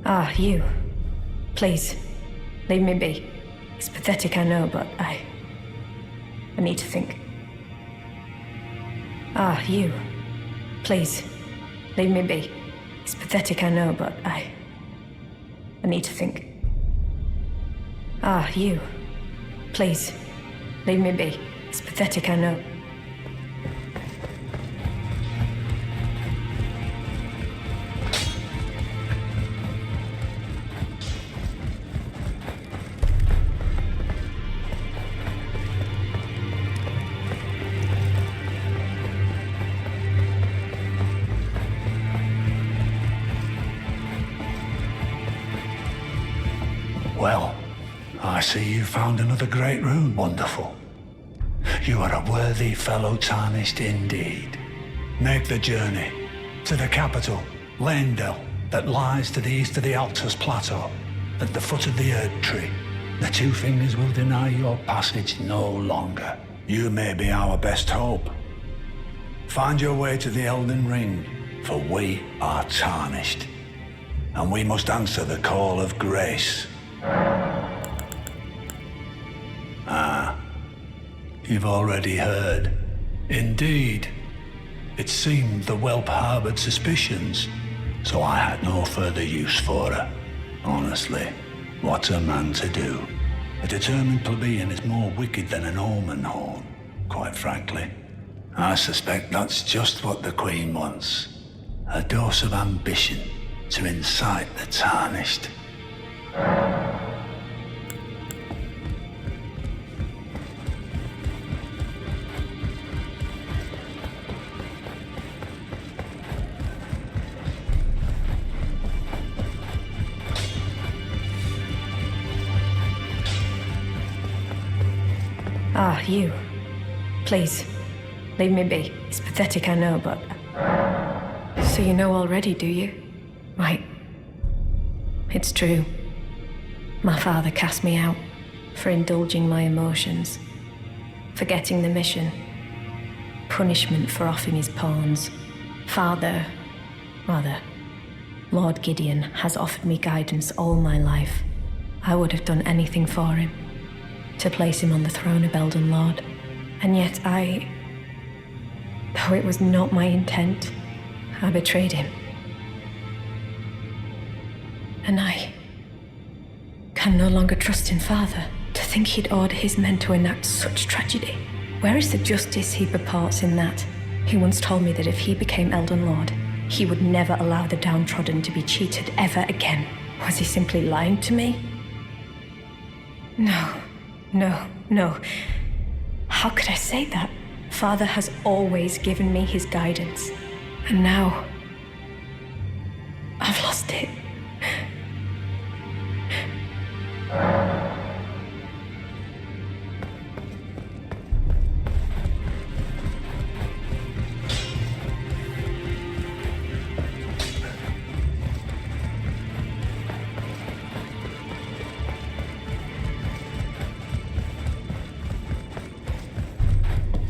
Ah, you. Please, leave me be. It's pathetic, I know, but I need to think. Ah, you. Please, leave me be. It's pathetic, I know, but I need to think. Ah, you. Please, leave me be. It's pathetic, I know. Well, I see you found another great rune. Wonderful. You are a worthy fellow tarnished indeed. Make the journey to the capital, Leyndell, that lies to the east of the Altus Plateau, at the foot of the Erd Tree. The Two Fingers will deny your passage no longer. You may be our best hope. Find your way to the Elden Ring, for we are tarnished, and we must answer the call of grace. Ah, you've already heard. Indeed, it seemed the whelp harbored suspicions, so I had no further use for her. Honestly, what's a man to do? A determined plebeian is more wicked than an omen horn, quite frankly. I suspect that's just what the Queen wants. A dose of ambition to incite the tarnished. Ah, you. Please, leave me be. It's pathetic, I know, but... So you know already, do you? Right. It's true. My father cast me out for indulging my emotions, forgetting the mission, punishment for offing his pawns. Lord Gideon has offered me guidance all my life. I would have done anything for him, to place him on the throne of Elden Lord. And yet though it was not my intent, I betrayed him. And I can no longer trust in Father. To think he'd order his men to enact such tragedy. Where is the justice he purports in that? He once told me that if he became Elden Lord, he would never allow the downtrodden to be cheated ever again. Was he simply lying to me? No. How could I say that? Father has always given me his guidance. And now, I've lost it.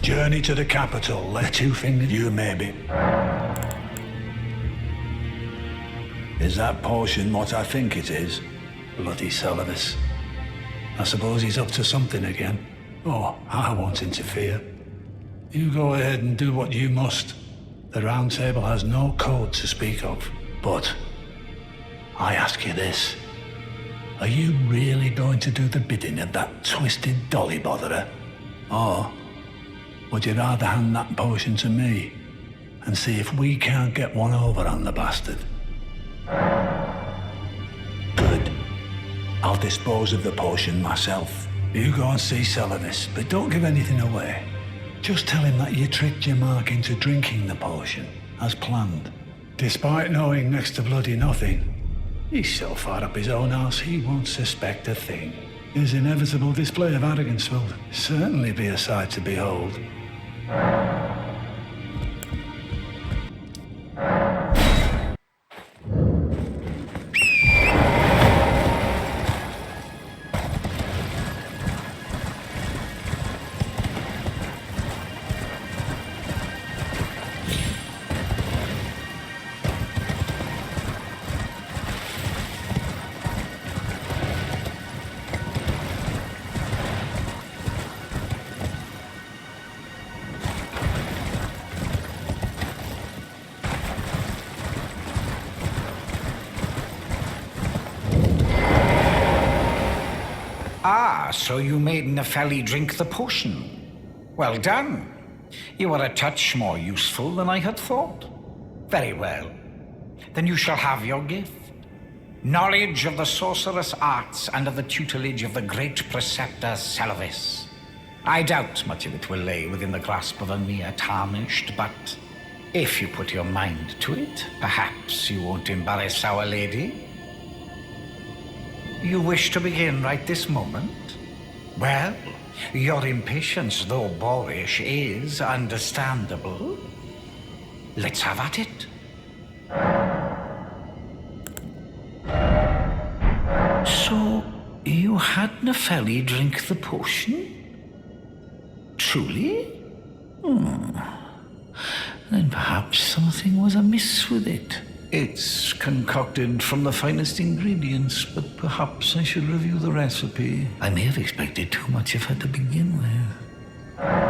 Journey to the capital, let Two Fingers you maybe. Is that potion what I think it is? Bloody Celivis. I suppose he's up to something again. Oh, I won't interfere. You go ahead and do what you must. The Round Table has no code to speak of. But I ask you this. Are you really going to do the bidding of that twisted dolly botherer? Or would you rather hand that potion to me and see if we can't get one over on the bastard? Good. I'll dispose of the potion myself. You go and see Celivis, but don't give anything away. Just tell him that you tricked your mark into drinking the potion, as planned. Despite knowing next to bloody nothing, he's so far up his own arse he won't suspect a thing. His inevitable display of arrogance will certainly be a sight to behold. Ah, so you made Nepheli drink the potion. Well done. You are a touch more useful than I had thought. Very well. Then you shall have your gift. Knowledge of the sorcerous arts under the tutelage of the great preceptor Celavis. I doubt much of it will lay within the grasp of a mere tarnished, but if you put your mind to it, perhaps you won't embarrass our lady. You wish to begin right this moment? Well, your impatience, though boorish, is understandable. Let's have at it. So, you had Nepheli drink the potion? Truly? Then perhaps something was amiss with it. It's concocted from the finest ingredients, but perhaps I should review the recipe. I may have expected too much of her to begin with.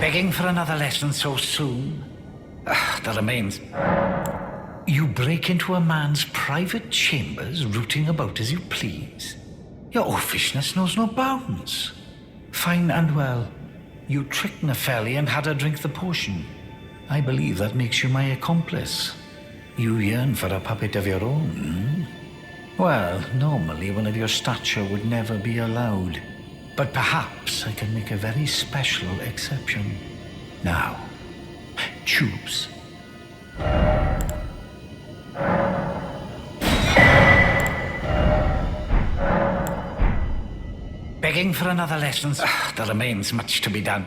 Begging for another lesson so soon? That remains. You break into a man's private chambers, rooting about as you please. Your oafishness knows no bounds. Fine and well. You tricked Nepheli and had her drink the potion. I believe that makes you my accomplice. You yearn for a puppet of your own, hmm? Well, normally one of your stature would never be allowed. But perhaps I can make a very special exception. Now, choose. Begging for another lesson. There remains much to be done.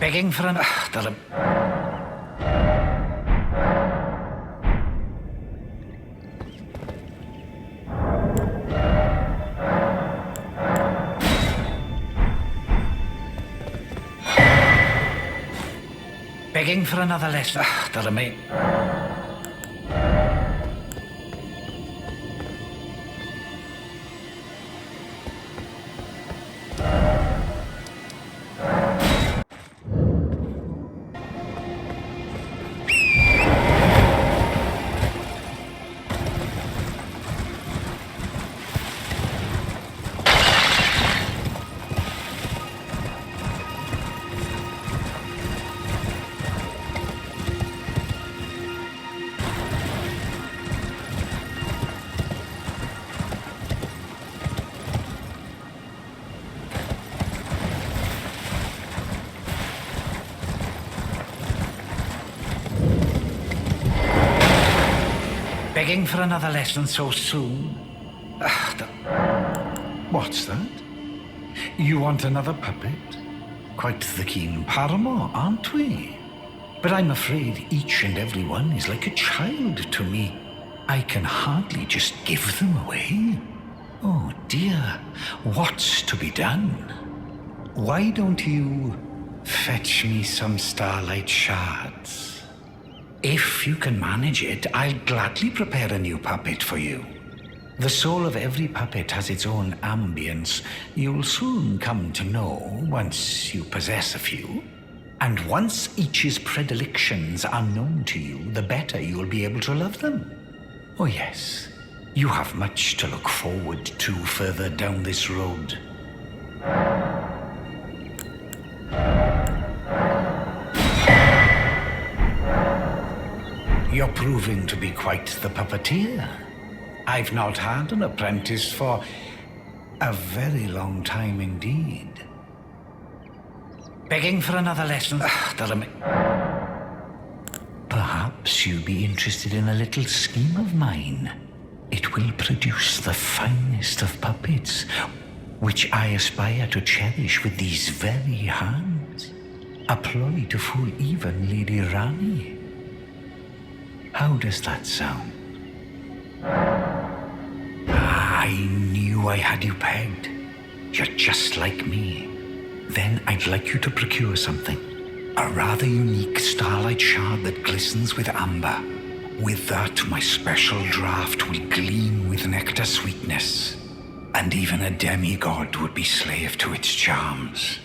Begging for an... Begging for another lesson. There remain... Begging for another lesson so soon? What's that? You want another puppet? Quite the keen paramour, aren't we? But I'm afraid each and every one is like a child to me. I can hardly just give them away. Oh dear, what's to be done? Why don't you fetch me some starlight shards? If you can manage it, I'll gladly prepare a new puppet for you. The soul of every puppet has its own ambience. You'll soon come to know once you possess a few. And once each's predilections are known to you, the better you'll be able to love them. Oh yes, you have much to look forward to further down this road. You're proving to be quite the puppeteer. I've not had an apprentice for a very long time indeed. Begging for another lesson. Perhaps you'd be interested in a little scheme of mine. It will produce the finest of puppets, which I aspire to cherish with these very hands. A ploy to fool even Lady Rani. How does that sound? I knew I had you pegged. You're just like me. Then I'd like you to procure something. A rather unique starlight shard that glistens with amber. With that, my special draft will gleam with nectar sweetness. And even a demigod would be slave to its charms.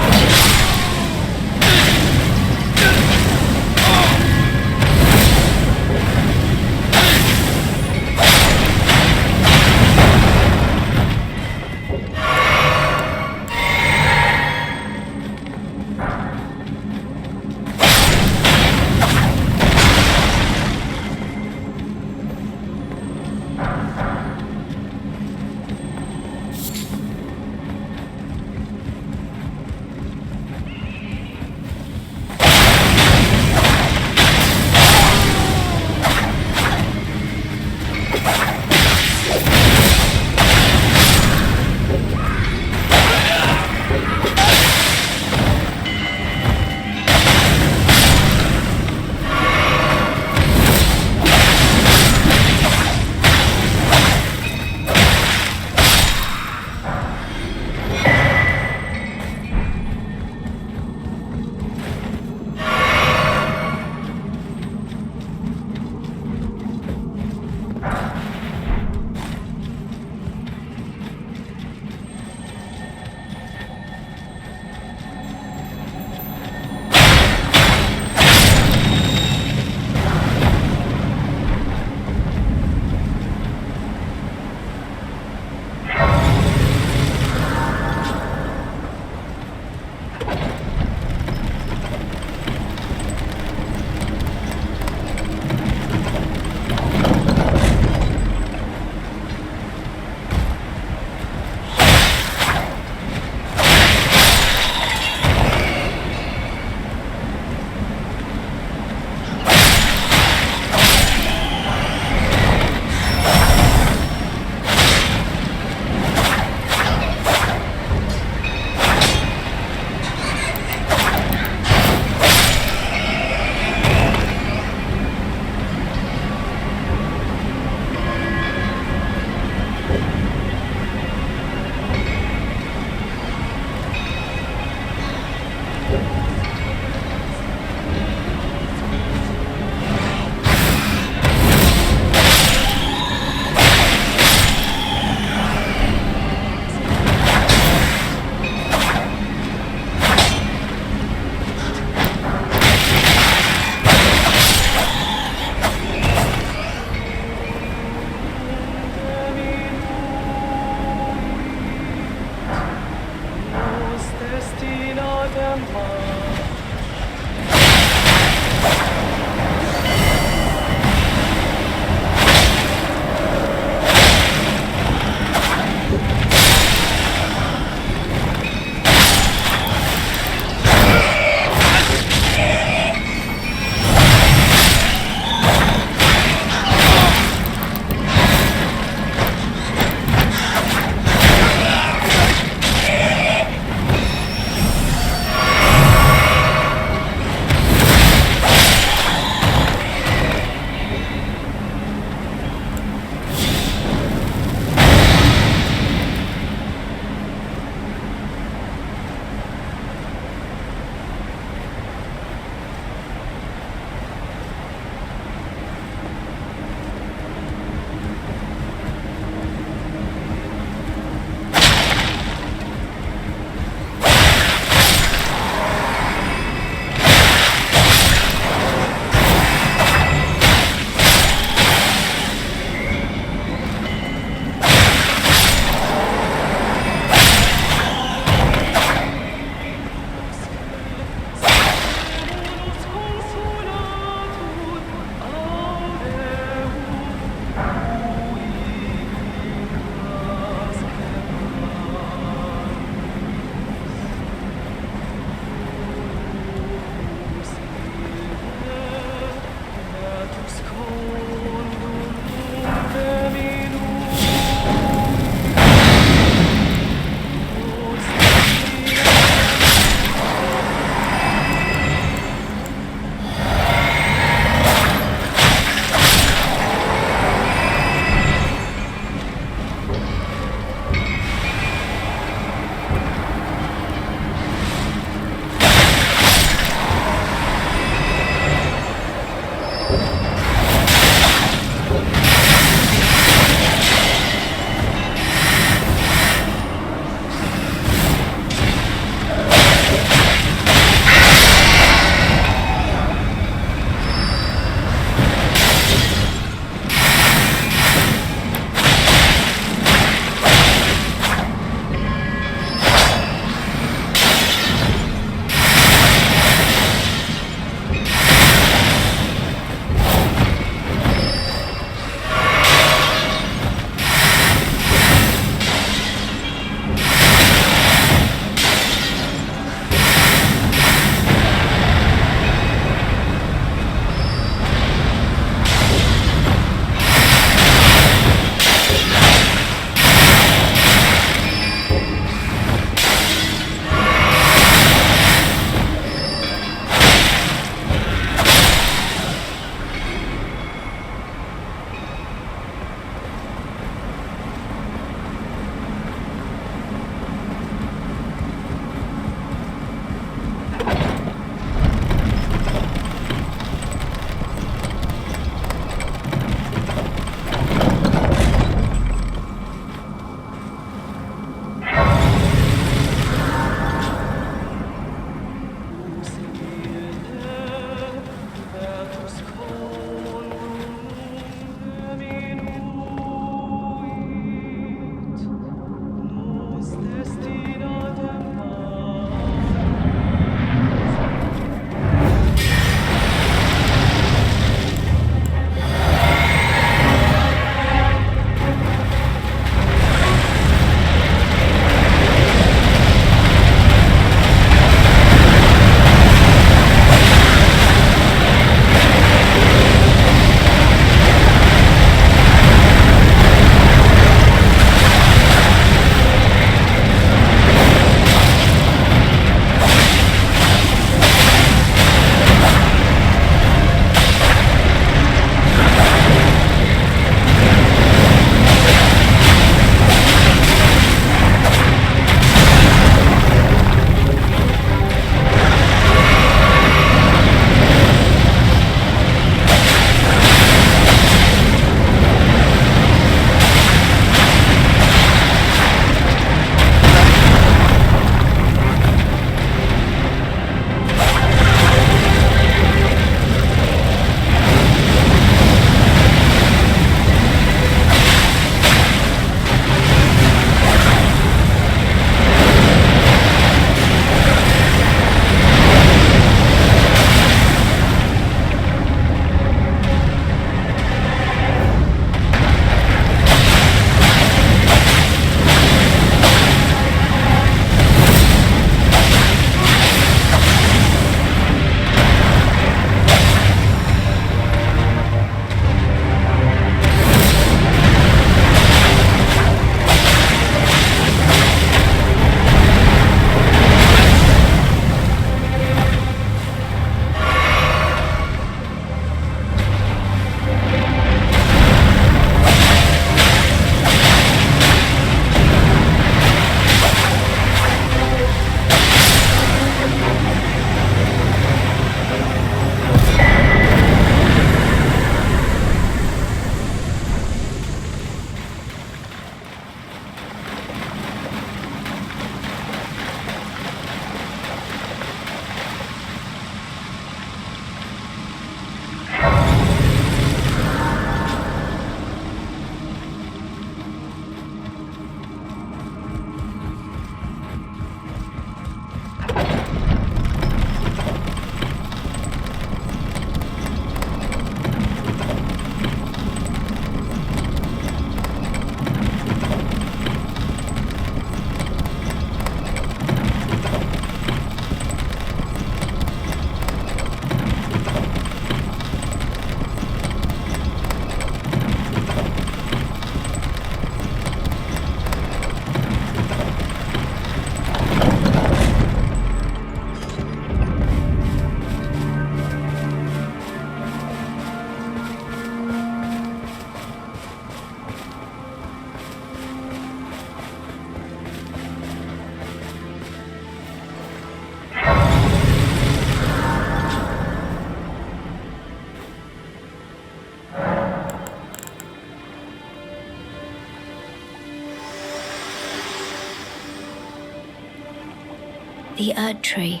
The Erd Tree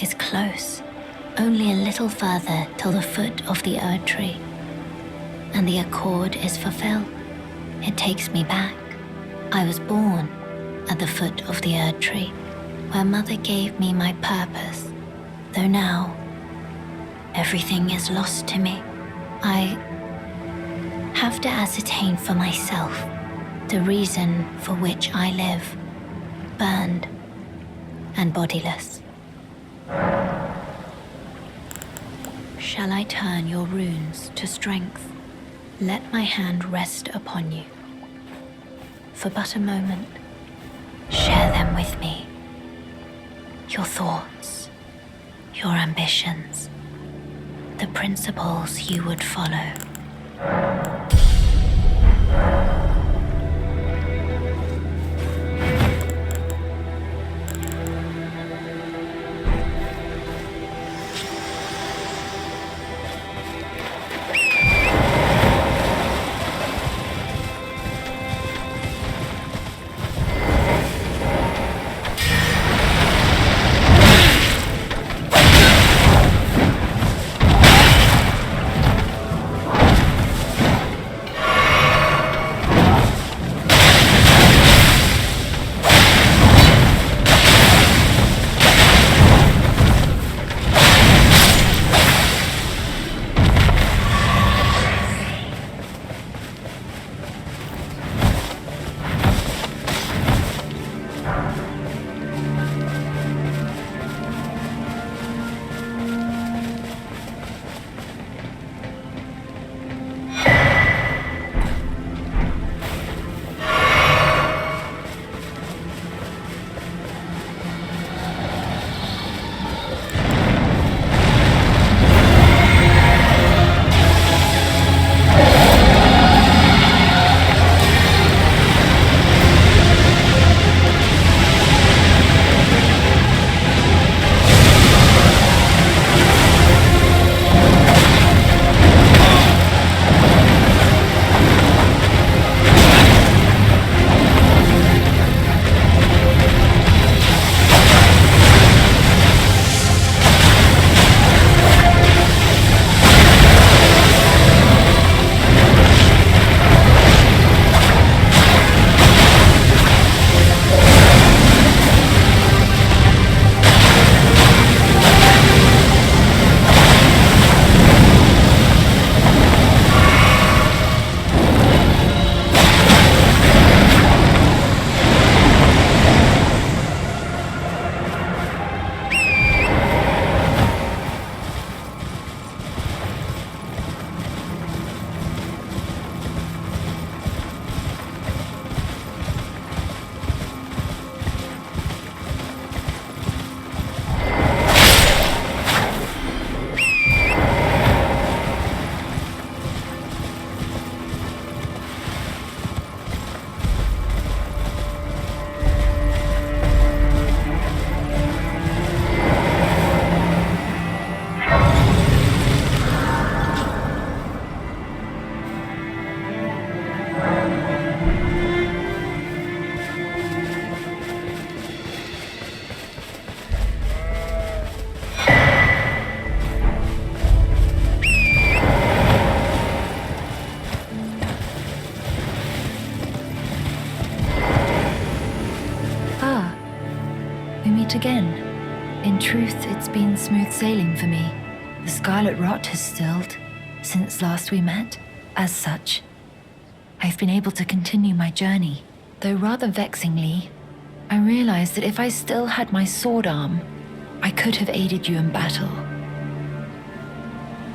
is close, only a little further till the foot of the Erd Tree, and the accord is fulfilled. It takes me back. I was born at the foot of the Erd Tree, where Mother gave me my purpose, though now everything is lost to me. I have to ascertain for myself the reason for which I live, burned and bodiless. Shall I turn your runes to strength? Let my hand rest upon you. For but a moment, share them with me. Your thoughts, your ambitions, the principles you would follow. Again. In truth, it's been smooth sailing for me. The scarlet rot has stilled since last we met. As such, I've been able to continue my journey. Though rather vexingly, I realized that if I still had my sword arm, I could have aided you in battle.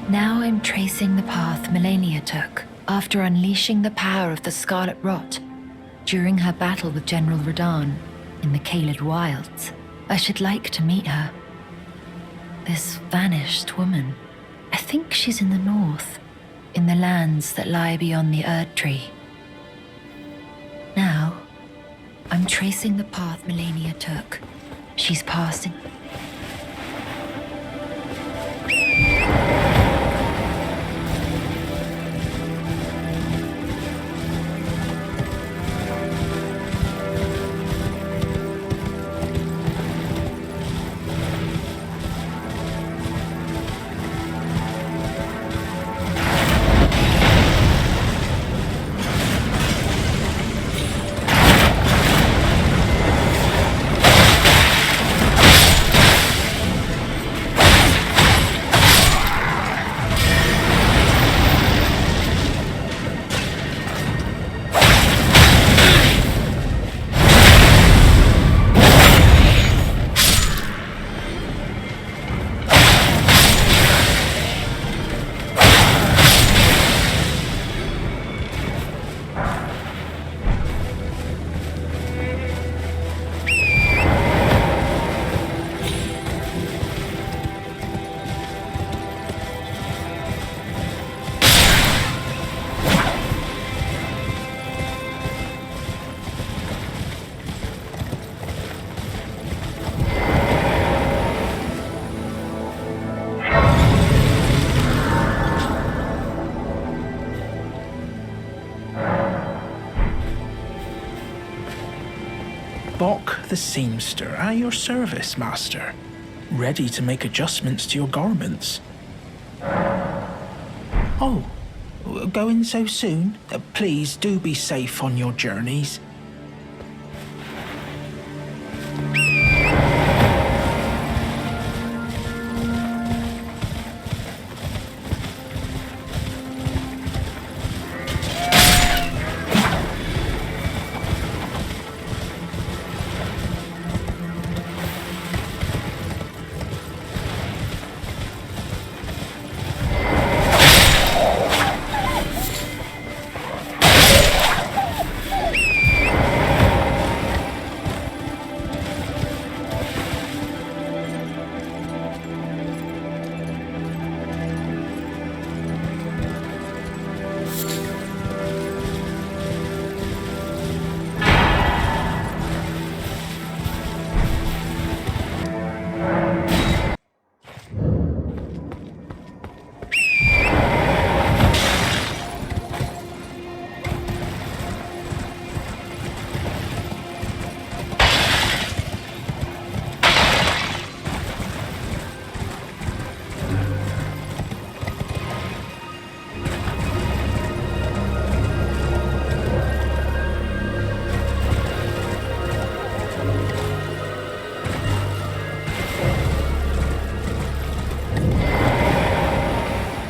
Now I'm tracing the path Melania took after unleashing the power of the scarlet rot during her battle with General Radahn in the Caelid Wilds. I should like to meet her. This vanished woman. I think she's in the north, in the lands that lie beyond the Erd Tree. Now, I'm tracing the path Melania took. She's passing. Bok the seamster at your service, master. Ready to make adjustments to your garments. Oh, going so soon? Please do be safe on your journeys.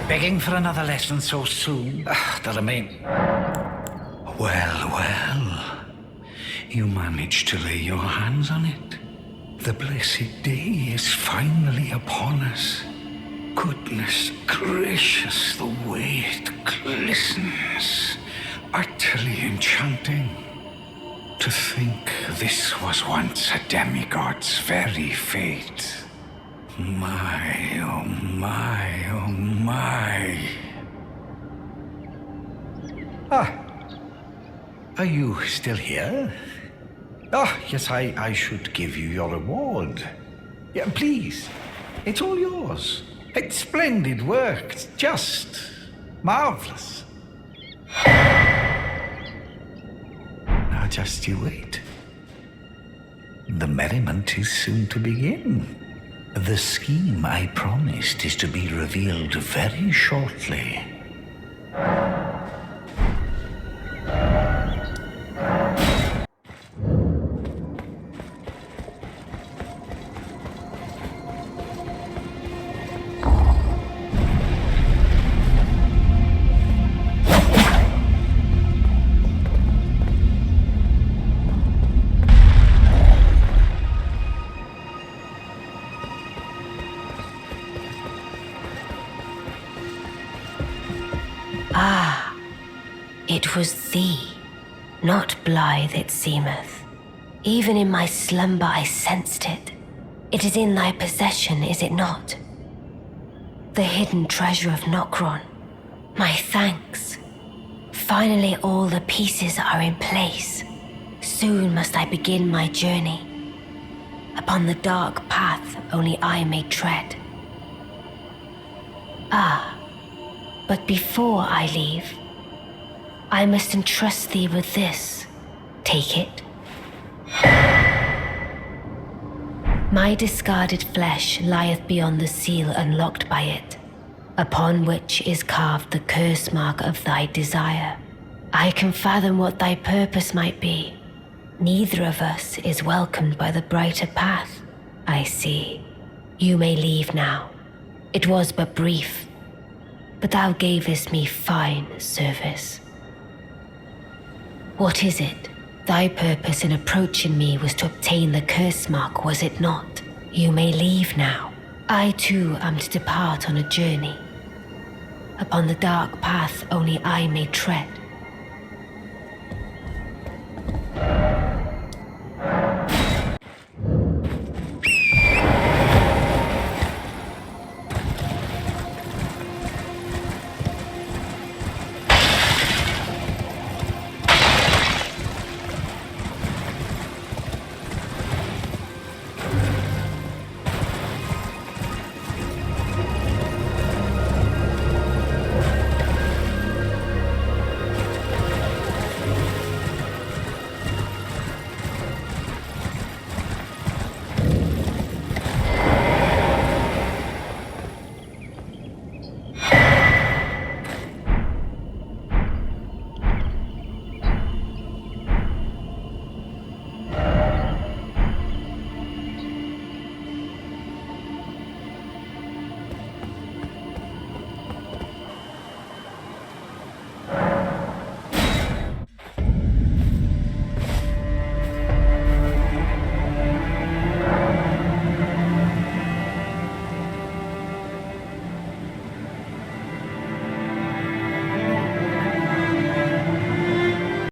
Begging for another lesson so soon? Well. You managed to lay your hands on it. The blessed day is finally upon us. Goodness gracious, the way it glistens. Utterly enchanting. To think this was once a demigod's very fate. My, oh my, oh my. Are you still here? Yes, I should give you your reward. Yeah, please. It's all yours. It's splendid work. It's just marvelous. Now just you wait. The merriment is soon to begin. The scheme I promised is to be revealed very shortly. It was thee, not blithe it seemeth. Even in my slumber I sensed it. It is in thy possession, is it not? The hidden treasure of Nokron. My thanks. Finally all the pieces are in place. Soon must I begin my journey. Upon the dark path only I may tread. But before I leave, I must entrust thee with this. Take it. My discarded flesh lieth beyond the seal unlocked by it, upon which is carved the curse mark of thy desire. I can fathom what thy purpose might be. Neither of us is welcomed by the brighter path, I see. You may leave now. It was but brief, but thou gavest me fine service. What is it? Thy purpose in approaching me was to obtain the curse mark, was it not? You may leave now. I too am to depart on a journey. Upon the dark path only I may tread.